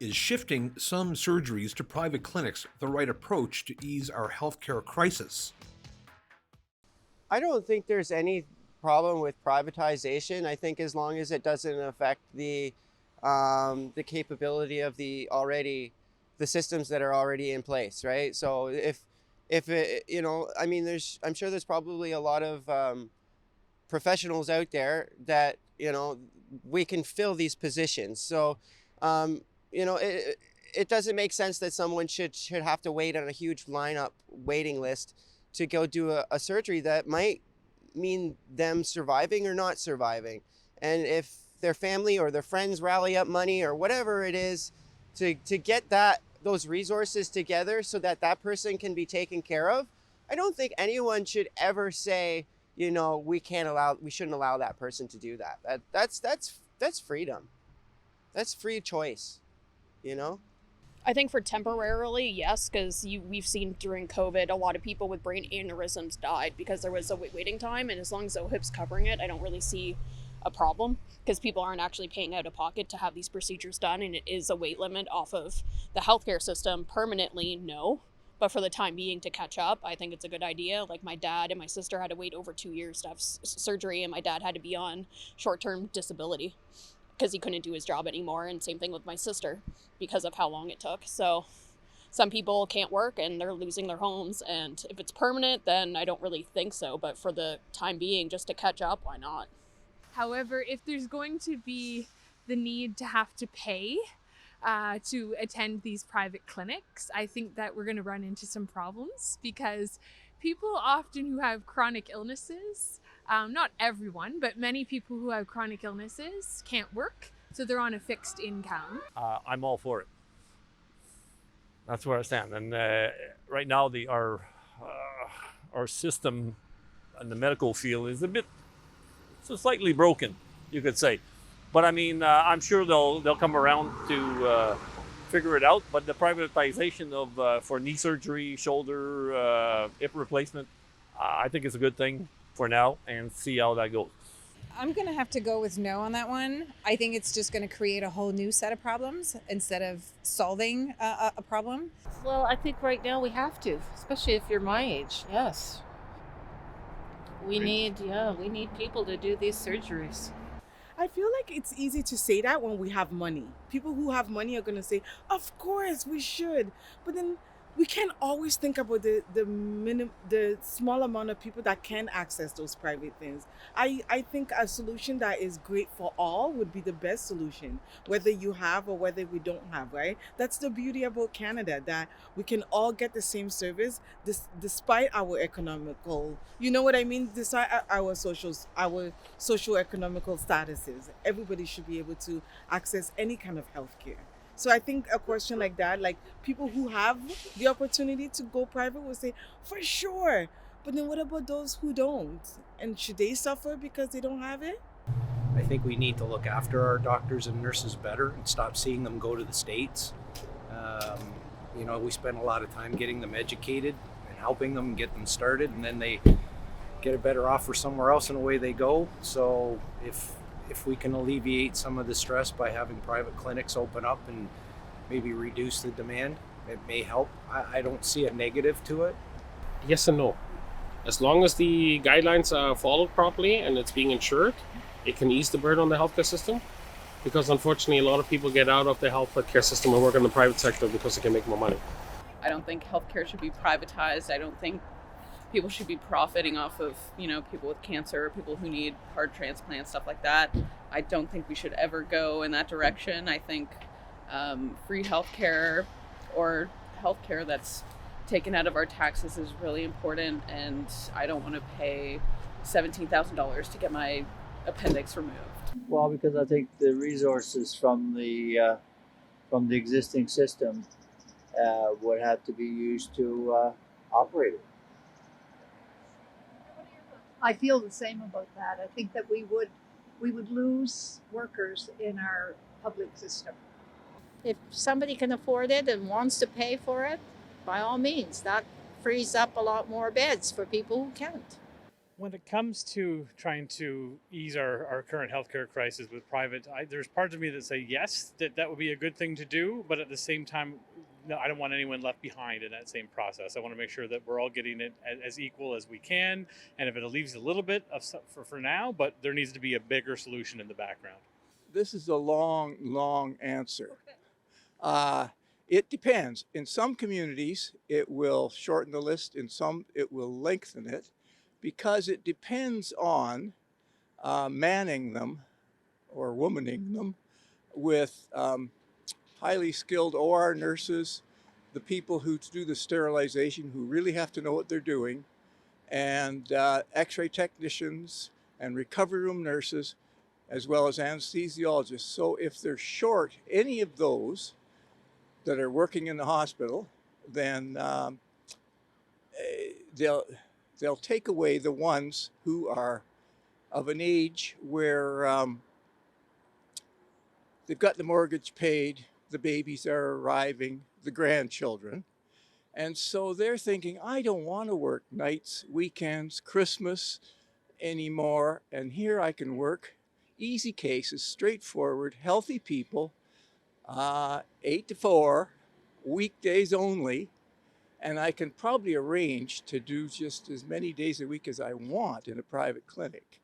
Is shifting some surgeries to private clinics the right approach to ease our healthcare crisis? I don't think there's any problem with privatization. I think as long as it doesn't affect the capability of the systems that are already in place, right? So if it, I mean, I'm sure there's probably a lot of professionals out there that we can fill these positions. So um, it doesn't make sense that someone should have to wait on a huge waiting list to go do a surgery that might mean them surviving or not surviving. And if their family or their friends rally up money or whatever it is to get those resources together so that that person can be taken care of, I don't think anyone should ever say, we shouldn't allow that person to do that. That's freedom. That's free choice, you know? I think for temporarily, yes, because we've seen during COVID, a lot of people with brain aneurysms died because there was a waiting time, and as long as OHIP's covering it, I don't really see a problem because people aren't actually paying out of pocket to have these procedures done, and it is a weight limit off of the healthcare system. Permanently, no. But for the time being, to catch up, I think it's a good idea. Like my dad and my sister had to wait over 2 years to have surgery, and my dad had to be on short-term disability because he couldn't do his job anymore. And same thing with my sister because of how long it took. So some people can't work and they're losing their homes. And if it's permanent, then I don't really think so. But for the time being, just to catch up, why not? However, if there's going to be the need to have to pay to attend these private clinics, I think that we're going to run into some problems because people often who have chronic illnesses, not everyone, but many people who have chronic illnesses can't work, so they're on a fixed income. I'm all for it. That's where I stand. And right now, our system in the medical field is slightly broken, you could say. But I mean, I'm sure they'll come around to figure it out. But the privatization of for knee surgery, shoulder, hip replacement, I think it's a good thing for now, and see how that goes. I'm going to have to go with no on that one. I think it's just going to create a whole new set of problems instead of solving a problem. Well, I think right now we have to, especially if you're my age. Yes. We need people to do these surgeries. I feel like it's easy to say that when we have money. People who have money are going to say, of course we should. But then we can't always think about the small amount of people that can access those private things. I think a solution that is great for all would be the best solution, whether you have or whether we don't have, right? That's the beauty about Canada, that we can all get the same service despite our economical, you know what I mean? Despite our socio-economical statuses. Everybody should be able to access any kind of healthcare. So I think a question like that, like people who have the opportunity to go private will say, for sure. But then what about those who don't? And should they suffer because they don't have it? I think we need to look after our doctors and nurses better and stop seeing them go to the States. We spend a lot of time getting them educated and helping them get them started, and then they get a better offer somewhere else and away they go. So if we can alleviate some of the stress by having private clinics open up and maybe reduce the demand, it may help. I don't see a negative to it. Yes and no. As long as the guidelines are followed properly and it's being insured, it can ease the burden on the healthcare system. Because unfortunately, a lot of people get out of the healthcare system and work in the private sector because they can make more money. I don't think healthcare should be privatized. I don't think people should be profiting off of, people with cancer, people who need heart transplants, stuff like that. I don't think we should ever go in that direction. I think free healthcare or healthcare that's taken out of our taxes is really important, and I don't want to pay $17,000 to get my appendix removed. Well, because I think the resources from the existing system would have to be used to operate it. I feel the same about that. I think that we would lose workers in our public system. If somebody can afford it and wants to pay for it, by all means, that frees up a lot more beds for people who can't. When it comes to trying to ease our current healthcare crisis with private, there's parts of me that say yes, that would be a good thing to do, but at the same time, no, I don't want anyone left behind in that same process. I want to make sure that we're all getting it as equal as we can, and if it leaves a little bit of for now, but there needs to be a bigger solution in the background. This is a long answer. It depends. In some communities, it will shorten the list. In some, it will lengthen it, because it depends on manning them or womaning them with highly skilled OR nurses, the people who do the sterilization who really have to know what they're doing, and x-ray technicians and recovery room nurses, as well as anesthesiologists. So if they're short any of those that are working in the hospital, then they'll take away the ones who are of an age where they've got the mortgage paid, the babies are arriving, the grandchildren. And so they're thinking, I don't want to work nights, weekends, Christmas anymore. And here I can work. Easy cases, straightforward, healthy people, 8 to 4, weekdays only. And I can probably arrange to do just as many days a week as I want in a private clinic.